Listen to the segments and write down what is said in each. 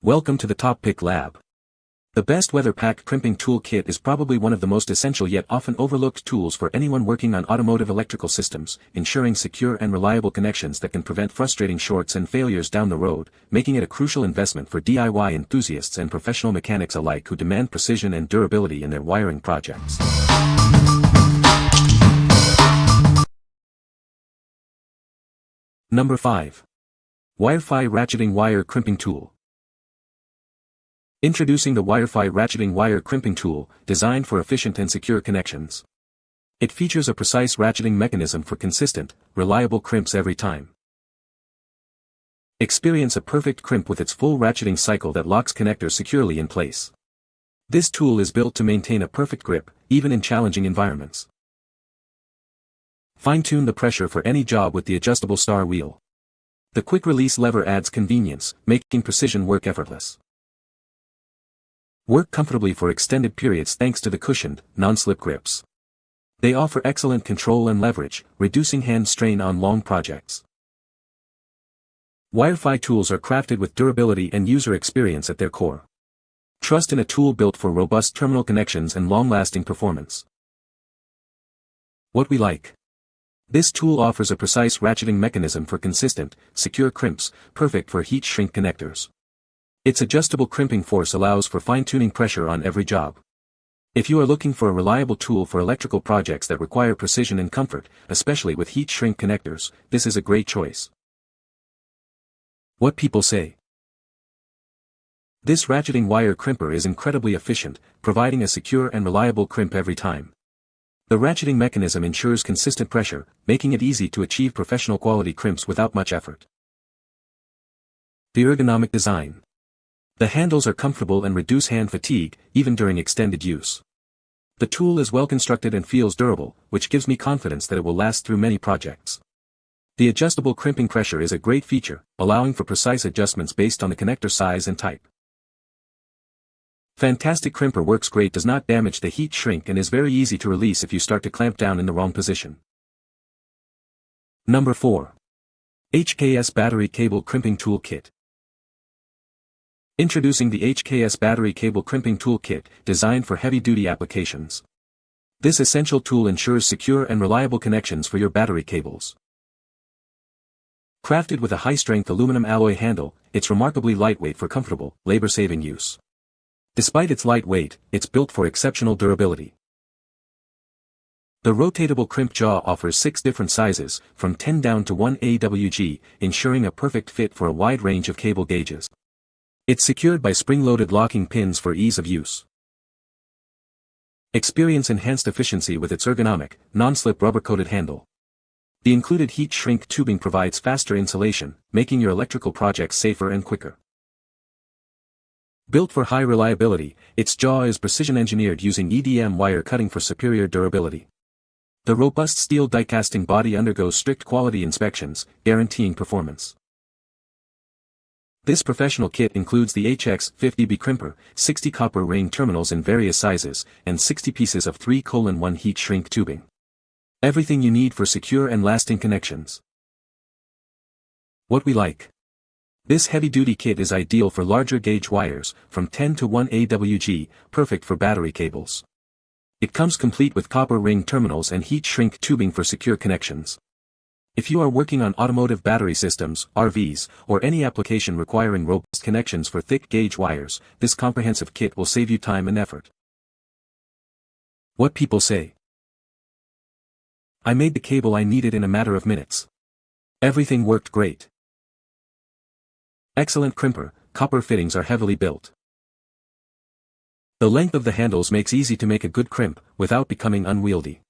Welcome to the TopPick lab. The best weather pack crimping tool kit is probably one of the most essential yet often overlooked tools for anyone working on automotive electrical systems, ensuring secure and reliable connections that can prevent frustrating shorts and failures down the road, making it a crucial investment for DIY enthusiasts and professional mechanics alike who demand precision and durability in their wiring projects. Number 5. Wirefy Ratcheting Wire Crimping Tool. Introducing the Wirefy Ratcheting Wire Crimping Tool, designed for efficient and secure connections. It features a precise ratcheting mechanism for consistent, reliable crimps every time. Experience a perfect crimp with its full ratcheting cycle that locks connectors securely in place. This tool is built to maintain a perfect grip, even in challenging environments. Fine-tune the pressure for any job with the adjustable star wheel. The quick-release lever adds convenience, making precision work effortless. Work comfortably for extended periods thanks to the cushioned, non-slip grips. They offer excellent control and leverage, reducing hand strain on long projects. Wirefy tools are crafted with durability and user experience at their core. Trust in a tool built for robust terminal connections and long-lasting performance. What we like. This tool offers a precise ratcheting mechanism for consistent, secure crimps, perfect for heat shrink connectors. Its adjustable crimping force allows for fine-tuning pressure on every job. If you are looking for a reliable tool for electrical projects that require precision and comfort, especially with heat shrink connectors, this is a great choice. What people say. This ratcheting wire crimper is incredibly efficient, providing a secure and reliable crimp every time. The ratcheting mechanism ensures consistent pressure, making it easy to achieve professional quality crimps without much effort. The ergonomic design. The handles are comfortable and reduce hand fatigue, even during extended use. The tool is well constructed and feels durable, which gives me confidence that it will last through many projects. The adjustable crimping pressure is a great feature, allowing for precise adjustments based on the connector size and type. Fantastic crimper works great, does not damage the heat shrink, and is very easy to release if you start to clamp down in the wrong position. Number 4. HKS Battery Cable Crimping Tool Kit. Introducing the HKS Battery Cable Crimping Tool Kit, designed for heavy-duty applications. This essential tool ensures secure and reliable connections for your battery cables. Crafted with a high-strength aluminum alloy handle, it's remarkably lightweight for comfortable, labor-saving use. Despite its light weight, it's built for exceptional durability. The rotatable crimp jaw offers 6 different sizes, from 10 down to 1 AWG, ensuring a perfect fit for a wide range of cable gauges. It's secured by spring-loaded locking pins for ease of use. Experience enhanced efficiency with its ergonomic, non-slip rubber-coated handle. The included heat shrink tubing provides faster insulation, making your electrical projects safer and quicker. Built for high reliability, its jaw is precision-engineered using EDM wire cutting for superior durability. The robust steel die-casting body undergoes strict quality inspections, guaranteeing performance. This professional kit includes the HX50B crimper, 60 copper ring terminals in various sizes, and 60 pieces of 3:1 heat shrink tubing. Everything you need for secure and lasting connections. What we like. This heavy-duty kit is ideal for larger gauge wires, from 10 to 1 AWG, perfect for battery cables. It comes complete with copper ring terminals and heat shrink tubing for secure connections. If you are working on automotive battery systems, RVs, or any application requiring robust connections for thick gauge wires, this comprehensive kit will save you time and effort. What people say. I made the cable I needed in a matter of minutes. Everything worked great. Excellent crimper, copper fittings are heavily built. The length of the handles makes easy to make a good crimp, without becoming unwieldy.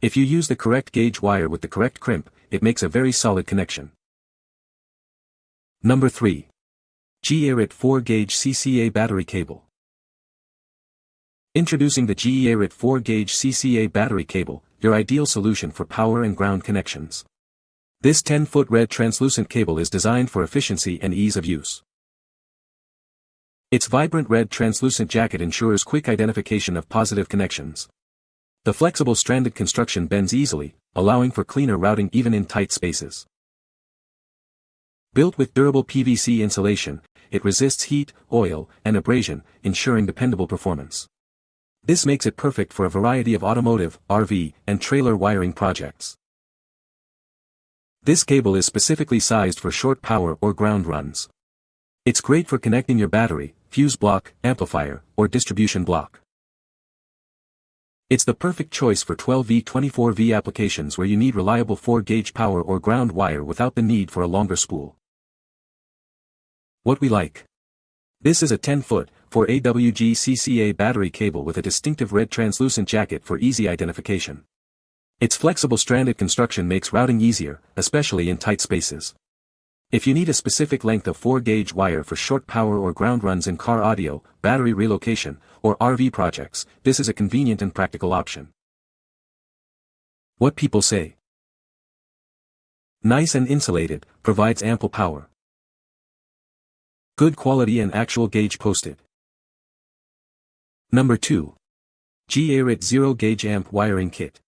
If you use the correct gauge wire with the correct crimp, it makes a very solid connection. Number 3. GEARit 4-gauge CCA battery cable. Introducing the GEARit 4-gauge CCA battery cable, your ideal solution for power and ground connections. This 10-foot red translucent cable is designed for efficiency and ease of use. Its vibrant red translucent jacket ensures quick identification of positive connections. The flexible stranded construction bends easily, allowing for cleaner routing even in tight spaces. Built with durable PVC insulation, it resists heat, oil, and abrasion, ensuring dependable performance. This makes it perfect for a variety of automotive, RV, and trailer wiring projects. This cable is specifically sized for short power or ground runs. It's great for connecting your battery, fuse block, amplifier, or distribution block. It's the perfect choice for 12V 24V applications where you need reliable 4-gauge power or ground wire without the need for a longer spool. What we like. This is a 10-foot, 4AWG CCA battery cable with a distinctive red translucent jacket for easy identification. Its flexible stranded construction makes routing easier, especially in tight spaces. If you need a specific length of 4-gauge wire for short power or ground runs in car audio, battery relocation, or RV projects, this is a convenient and practical option. What people say. Nice and insulated, provides ample power. Good quality and actual gauge posted. Number 2. GEARit 0-gauge amp wiring kit.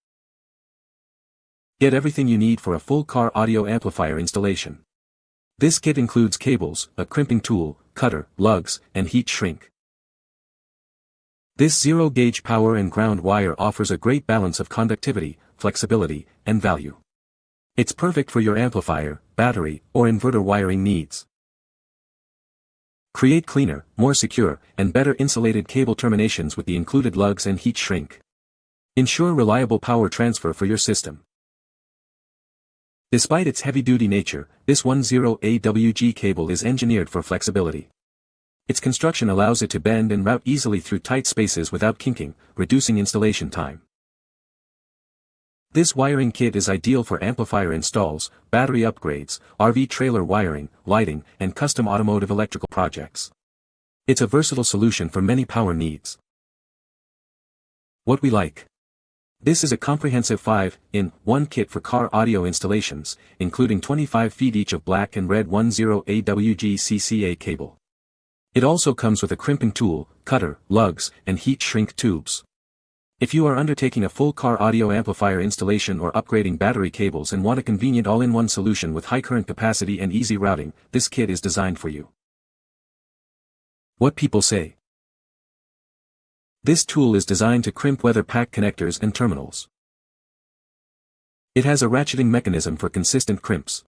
Get everything you need for a full car audio amplifier installation. This kit includes cables, a crimping tool, cutter, lugs, and heat shrink. This 0-gauge power and ground wire offers a great balance of conductivity, flexibility, and value. It's perfect for your amplifier, battery, or inverter wiring needs. Create cleaner, more secure, and better insulated cable terminations with the included lugs and heat shrink. Ensure reliable power transfer for your system. Despite its heavy-duty nature, this 10AWG cable is engineered for flexibility. Its construction allows it to bend and route easily through tight spaces without kinking, reducing installation time. This wiring kit is ideal for amplifier installs, battery upgrades, RV trailer wiring, lighting, and custom automotive electrical projects. It's a versatile solution for many power needs. What we like. This is a comprehensive 5-in-1 kit for car audio installations, including 25 feet each of black and red 10AWG CCA cable. It also comes with a crimping tool, cutter, lugs, and heat shrink tubes. If you are undertaking a full car audio amplifier installation or upgrading battery cables and want a convenient all-in-one solution with high current capacity and easy routing, this kit is designed for you. What people say. This tool is designed to crimp weather pack connectors and terminals. It has a ratcheting mechanism for consistent crimps.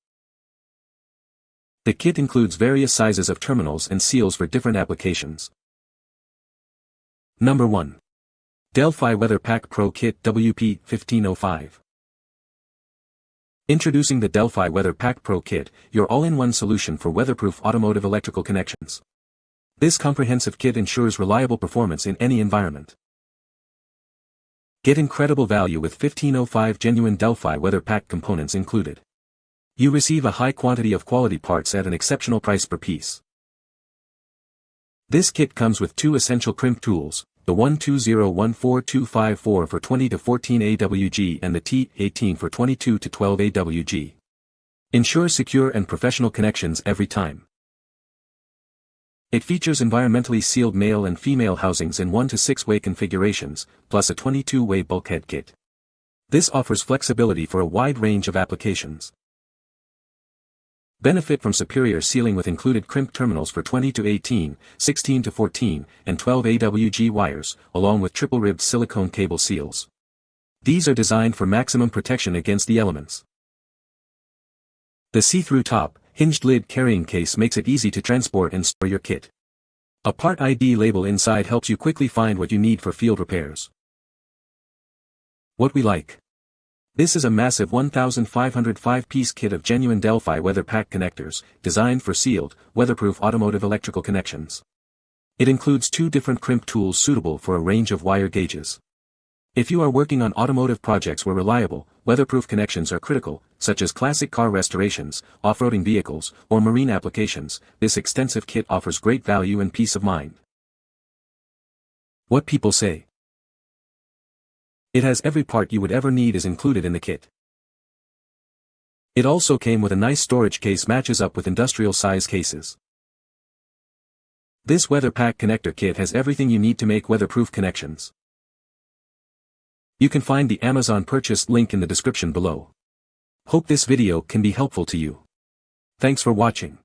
The kit includes various sizes of terminals and seals for different applications. Number 1. Delphi Weather Pack Pro Kit WP1505. Introducing the Delphi Weather Pack Pro Kit, your all-in-one solution for weatherproof automotive electrical connections. This comprehensive kit ensures reliable performance in any environment. Get incredible value with 1505 genuine Delphi Weather Pack components included. You receive a high quantity of quality parts at an exceptional price per piece. This kit comes with 2 essential crimp tools, the 12014254 for 20 to 14 AWG and the T18 for 22 to 12 AWG. Ensure secure and professional connections every time. It features environmentally sealed male and female housings in 1 to 6-way configurations, plus a 22-way bulkhead kit. This offers flexibility for a wide range of applications. Benefit from superior sealing with included crimp terminals for 20 to 18, 16 to 14, and 12 AWG wires, along with triple-ribbed silicone cable seals. These are designed for maximum protection against the elements. The see-through top, hinged lid carrying case makes it easy to transport and store your kit. A part ID label inside helps you quickly find what you need for field repairs. What we like. This is a massive 1,505-piece kit of genuine Delphi Weather Pack connectors, designed for sealed, weatherproof automotive electrical connections. It includes 2 different crimp tools suitable for a range of wire gauges. If you are working on automotive projects where reliable, weatherproof connections are critical, such as classic car restorations, off-roading vehicles, or marine applications, this extensive kit offers great value and peace of mind. What people say. It has every part you would ever need is included in the kit. It also came with a nice storage case matches up with industrial size cases. This weather pack connector kit has everything you need to make weatherproof connections. You can find the Amazon purchase link in the description below. Hope this video can be helpful to you. Thanks for watching.